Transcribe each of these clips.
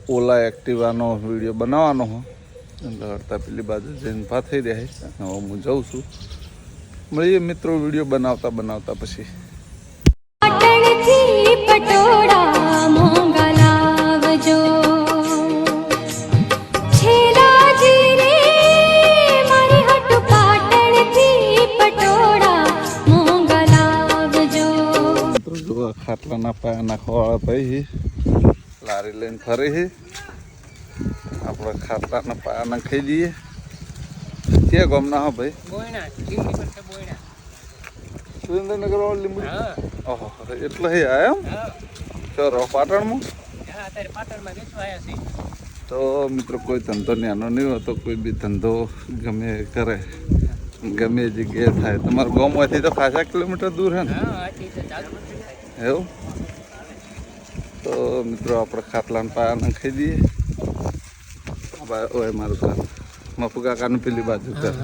ઓલા એક્ટિવાનો video બનાવવાનો હો એટલે હડતા પેલી બાજુ જઈને ભા થઈ રહ્યા છે. હવે હું જાઉં છું. મળીએ મિત્રો વિડીયો બનાવતા બનાવતા પછી. પટોળા મોંઘા લાવજો છેલાજી રે મારી હટ પાટણથી પટોળા મોંઘા લાવજો. મિત્રો જો ખાટલાના પાયા નાખવાવાળા ભાઈ લારી લઈને ફરે છે. આપણે ખાટલાના પાયા નાખી દઈએ. કે ગમના હો ભાઈ સુરેન્દ્રનગર વાળો લીંબુ. ઓહો એટલે હે આ એમ ચલો પાટણમાં. તો મિત્રો કોઈ ધંધો નાનો નહીં હોતો, કોઈ બી ધંધો ગમે કરે ગમે જગ્યાએ થાય. તમારા ગામમાંથી તો ખાસા કિલોમીટર દૂર હે ને એવું. તો મિત્રો આપણે ખાટલાના પાયા નાખી દઈએ. ઓય મારું ઘર મફુ કાકાનું પેલી બાજુ ઘર.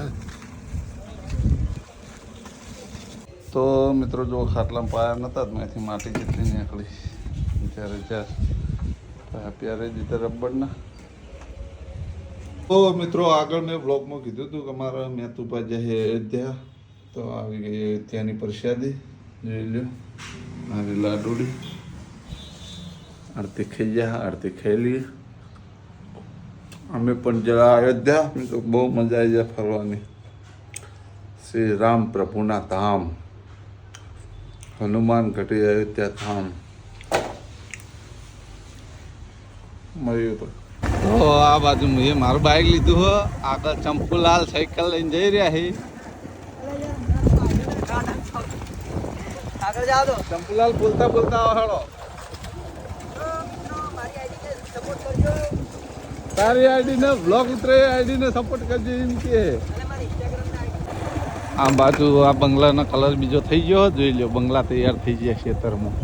તો મિત્રો જો ખાટલામાં પાયા નહોતા ત્યાંથી માટી જેટલી નીકળી ત્યારે પ્યારે દીધા રબડના. તો મિત્રો આગળ મેં બ્લોગમાં કીધું હતું કે મારા મેતુભા જાય અયોધ્યા. તો આવી ગઈ અયોધ્યાની પ્રસાદી જોઈ લો. મારી લાડુડી આરતી ખાઈ જાય, આરતી ખાઈ લઈએ. અમે પણ જરા અયોધ્યા તો બહુ મજા આવી જાય ફરવાની. શ્રી રામ પ્રભુના ધામ હનુમાન ઘટી અયોધ્યા ધામ મળ્યું. તો આ બાજુ મેં મારું બાઇક લીધું હો. આગળ ચંપુલાલ સાયકલ લઈને જઈ રહ્યા છે. આગળ જાઓ તો ચંપુલાલ બોલતા બોલતા આવો. તારી આઈડી ને બ્લોગ ઉતરે આઈડી ને સપોર્ટ કરજો એમ કે. આ બાજુ આ બંગલાનો કલર બીજો થઈ ગયો. જોઈ લો બંગલા તૈયાર થઈ ગયા ખેતરમાં.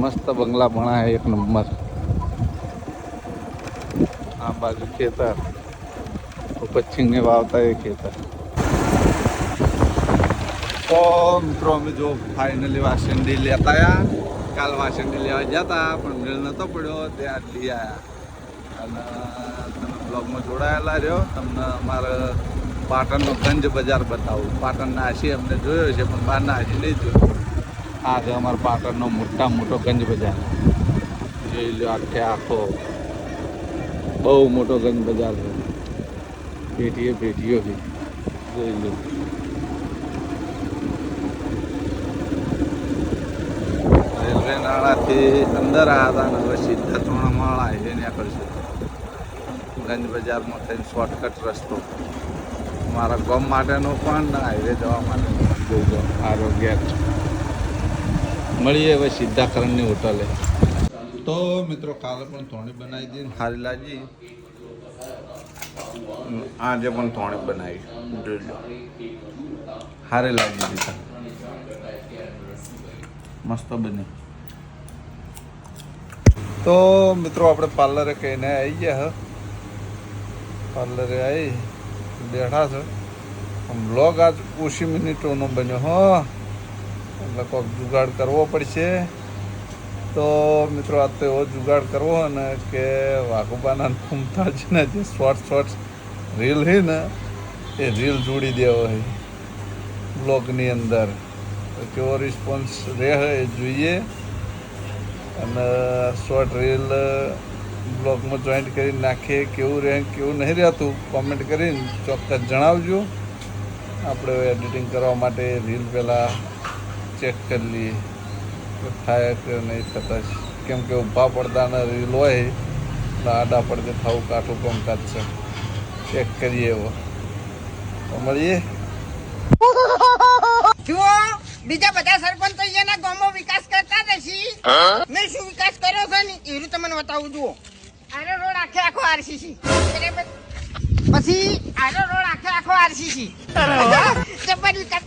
મસ્ત બંગલા ભણાય એક નંબર. આ બાજુ ખેતર પચ્છીને વાવતા એ ખેતર. તો મિત્રો અમે જો ફાઇનલી વાસંડી લેતા આવ્યા. કાલ વાસંડી લેવા જતા પણ મેળ નતો પડ્યો, ત્યાં લઈ આવ્યા. અને તમે બ્લોગમાં જોડાયેલા રહ્યો. તમને અમારા પાટણનો ગંજ બજાર બતાવું. પાટણના આશી અમને જોયો છે પણ બહારના આશી નહીં જોયો. આ છે અમારા પાટણનો મોટો ગંજ બજાર. જોઈ લો આખે આખો બહુ મોટો ગંજ બજાર છે. પેટીઓ છે જોઈ લો. રેલવે નાળાથી અંદર આવ્યા હતા ને હવે સીધા ચોણામાળા હાઈવે નીકળશે. ગંજ બજારમાં થઈને શોર્ટકટ રસ્તો મારા ગામ માટેનો પણ હાઈવે જવા માટેનો પણ જોઈ લો. આરોગ્ય મળીએ હવે સીધા કરણની હોટલે. તો મિત્રો કાલે પણ થોડી બનાવી દીધી સારી લાગી. આજે પણ થોડી બનાવી જોઈ લો સારી લાગી દીધા. મસ્ત બની. તો મિત્રો આપણે પાર્લરે કહીને આવી ગયા. પાર્લરે આવી બેઠા છે. બ્લોગ આજ ઓછી મિનિટોનો બન્યો હો એટલે કોઈક જુગાડ કરવો પડશે. તો મિત્રો આજ તો એવો જુગાડ કરવો હોય ને કે વાઘુબાના મુમતાજના જે શોર્ટ્સ રીલ છે ને એ રીલ જોડી દેવો હોય બ્લોગની અંદર. કેવો રિસ્પોન્સ રહે એ જોઈએ. અને શોર્ટ રીલ બ્લોગમાં જોઈન્ટ કરી નાખીએ. કેવું રહે કેવું નહીં રહેતું કોમેન્ટ કરીને ચોક્કસ જણાવજો. આપણે એડિટિંગ કરવા માટે રીલ પહેલાં ચેક કરી લઈએ કે થાય કે નહીં થતા. કેમ કે ઊભા પડદાના રીલ હોય એટલે આડા પડદે થવું કાઠું કામકાજ છે. ચેક કરીએ એવો. તો મળીએ. બીજા બધા સરપંચ એના ગામમાં વિકાસ કરતા નથી. મેં શું વિકાસ કર્યો છે ને એ રીતે મને બતાવું. જુઓ આનો રોડ આખો આરસીસી. પછી આનો રોડ આખો આરસીસી. જબર વિકાસ.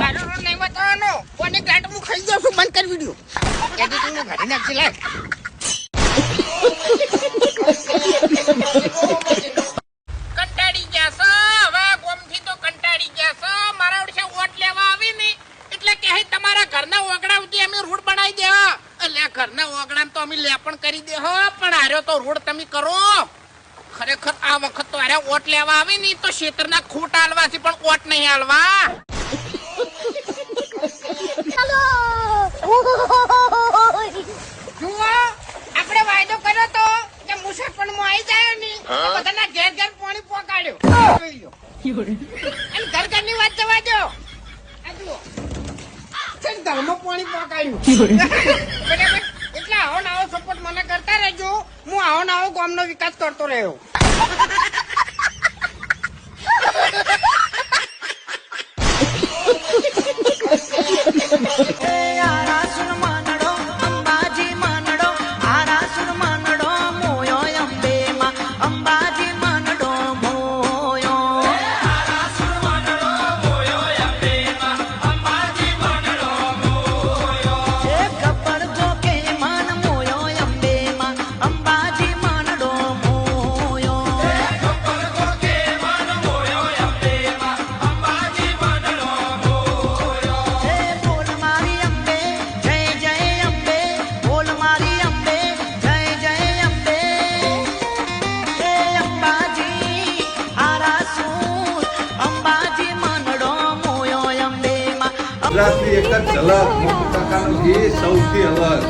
આનો રોડ નહીં બતાવવાનો. કોની ગાંઠ હું ખાઈ જાઉં છું. બંધ કરી વિડીયો એડિટિંગ નું ઘડી નાખી લાગ. કંટાળી ગયા છો હવે ગોમથી તો કંટાળી ગયા છો. મારા ઓળશે વોટ લેવા આવી ને એટલે કે તમારા ઘરના ઓગડા સુધી અમે રોડ બનાવી દેવા. એટલે ઘરના બગડામ તો અમે લેપણ કરી દે હો, પણ આર્યો તો રોડ તમે કરો. ખરેખર આ વખત તો આરે ઓટ લેવા આવે ને તો ક્ષેત્રના ખોટ આલવા છે, પણ ઓટ નહીં આલવા. જુઓ, આપણે વાયદો કર્યો તો કે મુસાફરમાં આવી જાય ને બધાના ઘેર ઘેર પાણી પહોંચાડ્યો. જોઈ લો. અને ઘર ઘરની વાત જવા દો. આ જુઓ, ઘરમાં પાણી પહોંચાડ્યું. બરાબર. એટલે આવો ને આવો સપોર્ટ મને કરતા રહેજો. હું આવો ને આવો ગામનો વિકાસ કરતો રહ્યો. ગુજરાતની એક જ ઝલક મોટું કાકાનું ગીત સૌથી અલગ.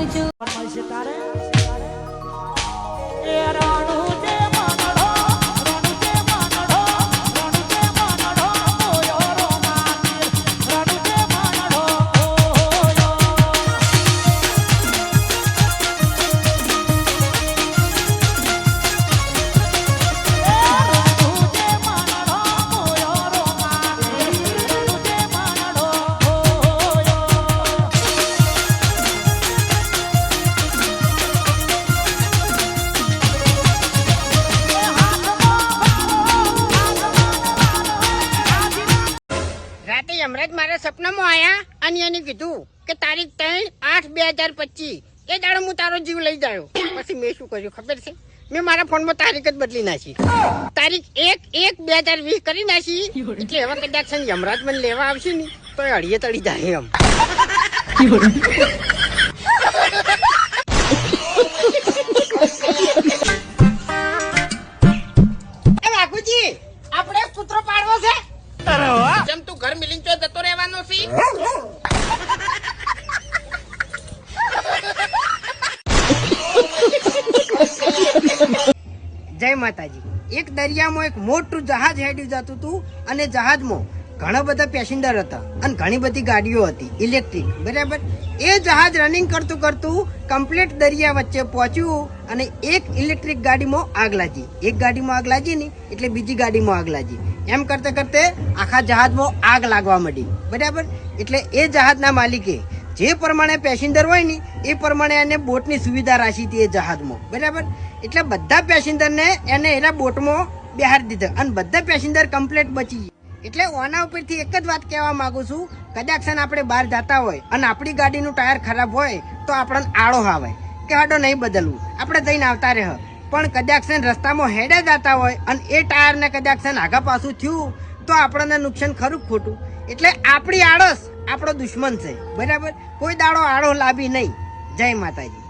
હમણાં મારા સપનામાં આયા અને એને કીધું કે તારીખ 3/8/2025 એ દાડો હું તારો જીવ લઈ જાયો. પછી મેં શું કર્યું ખબર છે? મેં મારા ફોનમાં તારીખ જ બદલી નાખી. તારીખ 1/1/2020 કરી નાખી. એટલે હવે કદાચ છે યમરાજ મને લેવા આવશે ને તો એ અડીએ તળી જાય એમ. વાઘુજી, આપણે કૂતરો પાડવો છે. જેમ તું ઘર મિલીને ચો જતો રહેવાનો છે. જય માતાજી. એક દરિયામાં એક મોટું જહાજ હેડ્યું જતું હતું અને જહાજમાં ઘણા બધા પેસેન્જર હતા અને ઘણી બધી ગાડીઓ હતી ઇલેક્ટ્રિક. બરાબર. એ જહાજ રનિંગ કરતું કરતું કમ્પ્લીટ દરિયા વચ્ચે પહોંચ્યું અને એક ઇલેક્ટ્રિક ગાડીમાં આગ લાગી. એક ગાડીમાં આગ લાગી ને એટલે બીજી ગાડીમાં આગ લાગી. એમ કરતે કરતે આખા જહાજમાં આગ લાગવા માંડી. બરાબર. એટલે એ જહાજના માલિકે જે પ્રમાણે પેસેન્જર હોય ને એ પ્રમાણે એને બોટની સુવિધા રાખી હતી એ જહાજમાં. બરાબર. એટલે બધા પેસેન્જરને એને એના બોટમાં બેહાડી દીધા અને બધા પેસેન્જર કમ્પ્લીટ બચી ગયા. એટલે ઓના ઉપરથી એક જ વાત કહેવા માંગુ છું, કદાચ આપણે બહાર જતા હોય અને આપણી ગાડીનું ટાયર ખરાબ હોય તો આપણને આળો આવે કે હાડો નહીં બદલવું, આપણે જઈને આવતા રહે. પણ કદાચ રસ્તામાં હેડે જતા હોય અને એ ટાયરને કદાચ આગા પાછું થયું તો આપણને નુકસાન ખરું ખોટું. એટલે આપણી આળસ આપણો દુશ્મન છે. બરાબર. કોઈ દાડો આળો લાવી નહીં. જય માતાજી.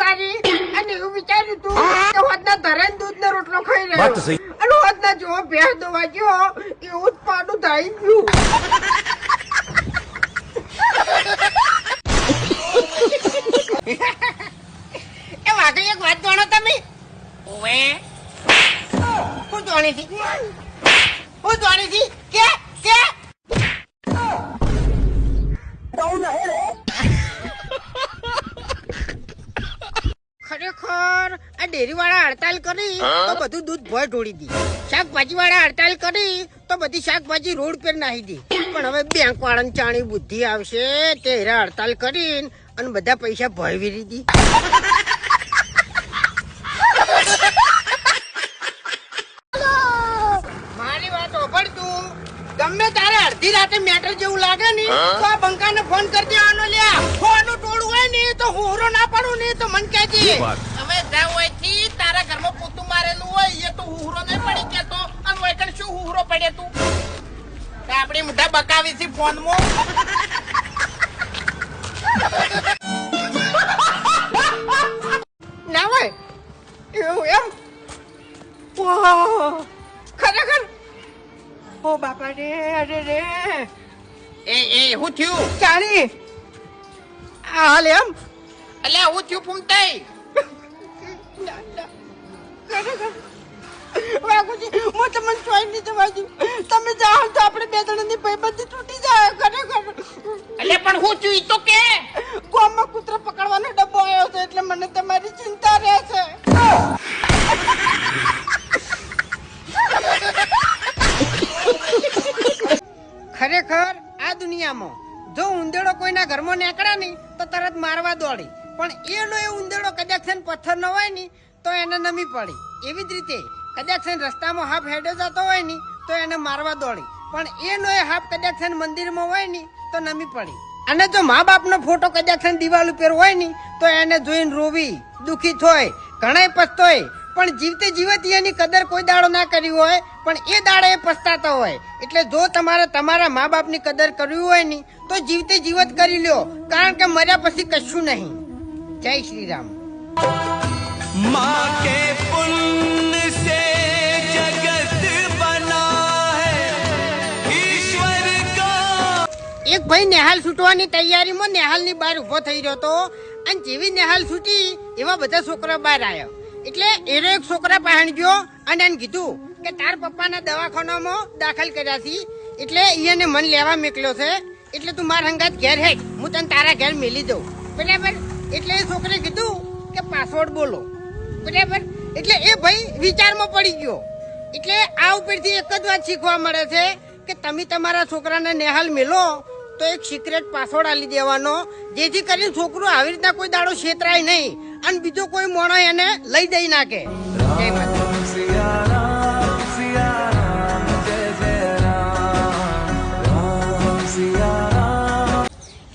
સારી અને એવું વિચાર્યું તું કે હોદના ધરેન દૂધનો રોટલો ખાઈ રહ્યો અને હોદના જો ભેંસ દોવા ગયો એવું જ પાડું થઈ ગયું. એ વાઘરી એક વાત જાણો તમે? ઓવે હું જાણી હતી કે ખરેખર આ ડેરી વાળા હડતાલ કરી તો બધું દૂધ ભોય ઢોળી દી. શાકભાજી વાળા હડતાલ કરી તો બધી શાકભાજી રોડ પર નાખી દી. પણ હવે બેંક વાળાની ચાણી બુદ્ધિ આવશે તે હેરા હડતાલ કરીને અને બધા પૈસા ભોય વીરી દી. મારી વાત ઓભળ તું. ગમે તારે અડધી રાતે મેટર જેવું લાગે ને તો આ બંકાને ફોન કરી દેવાનો. લ્યા ફોનનું ટોળું હોય ને તો હોરો ના પાડું ને તો મન કહેજે. હવે જા હોય થી તારા ઘરમાં પોતું મારેલું હોય એ તો હુહરો નહીં પડી કેતો અને વૈકણ શું હુહરો પડે તું આપણી મોઢા બકાવી છે ફોનમાં. ના હોય એવું એમ? ઓહ ખરેખર ઓ બાપા રે અરે રે એ હું થયું ચાણી હાલ એમ અલ્યા હું થયું ફૂમતાઈ વાગુજી હું તમને ચોઈ નહીં જવા દઉં. તમે જાઓ તો આપણે બે જણાની ભાઈબંધી તૂટી જાય ખરેખર. અલ્યા પણ હું થયું ઈ તો કે ગામમાં કૂતરો પકડવાનો ડબ્બો આવ્યો છે એટલે મને તમારી ચિંતા રહે છે. ખરેખર આ દુનિયામાં જો ઉંદેડો કોઈના ઘરમાં નીકળે ને તો તરત મારવા દોડી. પણ એનો એ ઉંદેડો કદાચ પથ્થર ન હોય ને તો એને નમી પડી. એવી જ રીતે કદાચ રસ્તામાં હાફ હેડે જતો હોય ને તો એને મારવા દોડી. પણ એનો એ હાફ કદાચ મંદિરમાં હોય ને તો નમી પડી. અને જો મા બાપનો ફોટો કદાચ દિવાલ ઉપર હોય ને તો એને જોઈને રોવી દુખી થોય ઘણાય પછતોય. પણ જીવતે જીવત એની કદર કોઈ દાડો ના કરી હોય પણ એ દાડે એ પછતાતા હોય. એટલે જો તમારે તમારા મા બાપની કદર કરવી હોય ને તો જીવતે જીવત કરી લ્યો કારણ કે મર્યા પછી કશું નહીં. જય શ્રી રામ. माँ के पुण्य से जगत बना है ईश्वर का. એક ભાઈ નેહાલ છૂટવાની તૈયારીમાં નેહાલની બહાર ઉભો થઈ રહ્યો હતો અને જેવી નેહાલ છૂટી એવા બધા છોકરા બહાર આવ્યા. એટલે એનો એક છોકરા પાસે ગયો અને એને કીધું કે તાર પપ્પાના દવાખાનામાં દાખલ કર્યા છે એટલે એને મન લેવા મોકલ્યો છે એટલે તું મારા હંગાત ઘેર હેડ હું તને તારા ઘેર મેલી દઉં બરાબર. એટલે એ છોકરે કીધું કે પાસવર્ડ બોલો બરાબર. એટલે એ ભાઈ વિચારમાં પડી ગયો. એટલે આ ઉપરથી એક જ વાત શીખવા મળે છે કે તમે તમારા છોકરાને નેહાલ મેલો તો એક સિક્રેટ પાસવર્ડ આલી દેવાનો જેથી કરીને છોકરો આવી રીતના કોઈ દાડો છેતરાય નહીં અને બીજો કોઈ મોણો એને લઈ દઈ નાખે. જય માતા. सिया राम जय जय राम सिया राम.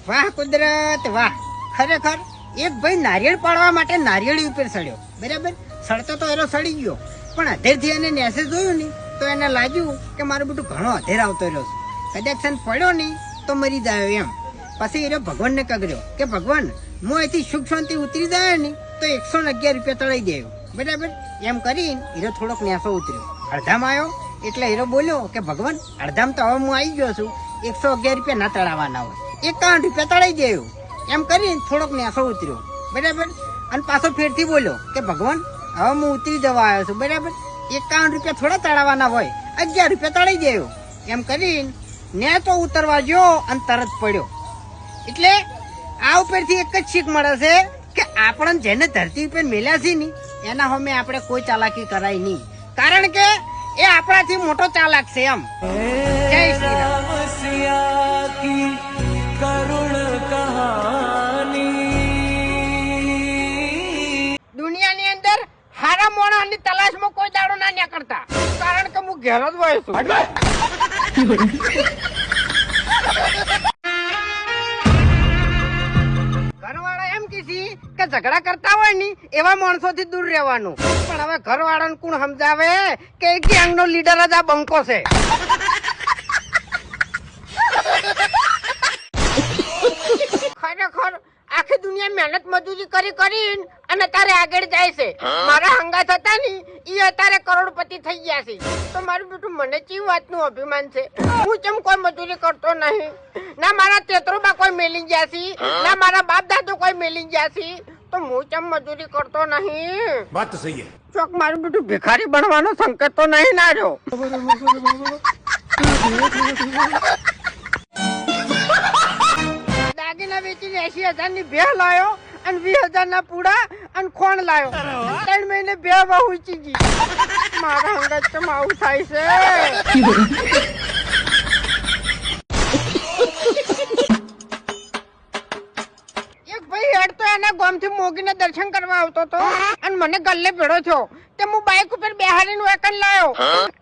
વાહ કુદરત વાહ. ખરેખર એક ભાઈ નારિયેળ પાડવા માટે નારિયેળી ઉપર સડ્યો બરાબર. સડતો તો એનો સડી ગયો પણ અધેરથી એને નેસે જોયું ને તો એને લાગ્યું કે મારું બધું ઘણો અધેર આવતો રહ્યો છે કદાચ પડ્યો નહીં તો મરી જાય એમ. પછી એ ભગવાનને કગર્યો કે ભગવાન હું અહીંથી સુખ શાંતિ ઉતરી જાય ને તો 111 રૂપિયા તળાઈ દેવું બરાબર. એમ કરીને હીરો થોડોક નેસો ઉતર્યો અડધામાં આવ્યો એટલે હીરો બોલ્યો કે ભગવાન અડધામાં તો હવે હું આવી ગયો છું 111 રૂપિયા ના તળાવવાના હોય 51 રૂપિયા તળાઈ દેવું. એમ કરીને થોડોક નેસો ઉતર્યો બરાબર અને પાછો ફેરથી બોલ્યો કે ભગવાન હવે હું ઉતરી જવા આવ્યો છું બરાબર 51 રૂપિયા થોડા તળાવવાના હોય 11 રૂપિયા તળાઈ દેવું. એમ કરીને ને તો ઉતરવા ગયો અને તરત પડ્યો. એટલે આ ઉપરથી એક જ શીખ મળે છે કે આપણને જેને ધરતી ઉપર મેલ્યા છે ને એના સામે આપણે કોઈ ચાલાકી કરાય નહીં કારણ કે એ આપણાથી મોટો ચાલાક છે એમ. જય શ્રી રામ. राम सिया की करुण कहानी. દુનિયાની અંદર હારા મોણાની તલાશમાં કોઈ દાડો ના નીકળતા કારણ કે હું ઘેર જ હોય છું. ઘરવાળા એમ કીધી કે ઝઘડા કરતા હોય ને એવા માણસોથી દૂર રહેવાનું. પણ હવે ઘરવાળાને કોણ સમજાવે કે એક ગેંગનો લીડર જ આ બંકો છે. ખરેખર આખી દુનિયા મહેનત મજૂરી કરીને અને તારે આગળ જાય છે. મારા હંગાત હતા ને ઈ અત્યારે કરોડપતિ થઈ ગયા છે. તો મારું બેટું મને ચી વાતનું અભિમાન છે. હું કેમ કોઈ મજૂરી કરતો નહીં. ના મારા તેતરોબા કોઈ મેલી ગયા છે, ના મારા બાપ દાદો કોઈ મેલી ગયા છે. તો હું કેમ મજૂરી કરતો નહીં. बात तो सही है. ચોક મારું બેટું ભિખારી બનવાનો સંકેત તો નહીં ના રહ્યો. દાગીના વેચીને 80,000 ની ભેહ લાયો અને 20,000 ના પૂડા અને ખોણ લાયો. 3 મહિને બે વહુ ઉચી ગઈ. મારા હંગાત કેમ આવું થાય છે. એક ભાઈ હેડ તો એના ગામથી મોગીને દર્શન કરવા આવતો હતો અને મને ગલ્લે ભેળો થયો. તે હું બાઇક ઉપર બેહાડીને વેકન લાયો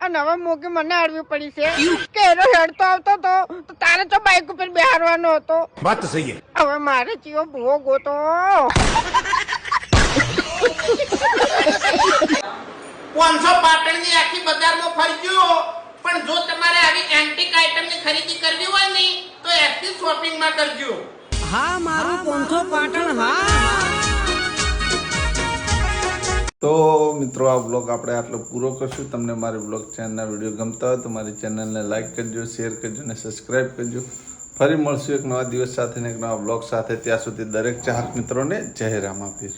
અને હવે મોગી મને અડવી પડી છે કે એનો હેડ તો આવતો હતો તો તારે તો બાઇક ઉપર બેહારવાનો હતો. बात तो सही है. હવે મારે ચિયો ભૂવો ગોતો. 500 પાટણની આખી બજારમાં ફરજો, પણ જો તમારે આવી એન્ટિક આઇટમની ખરીદી કરવી હોય ને તો એક્સિસ શોપિંગમાં કરજો. હા મારું 500 પાટણ. હા તો મિત્રો આ બ્લોગ આપણે આટલો પૂરો કરશું. તમને મારી બ્લોગ ચેનલના વિડીયો ગમતા હોય તો મારી ચેનલને લાઇક કરજો, શેર કરજો અને સબસ્ક્રાઈબ કરજો. ફરી મળશું એક નવા દિવસ સાથે ને એક નવા બ્લોગ સાથે. ત્યાં સુધી દરેક ચાહક મિત્રોને જય રામાપીર.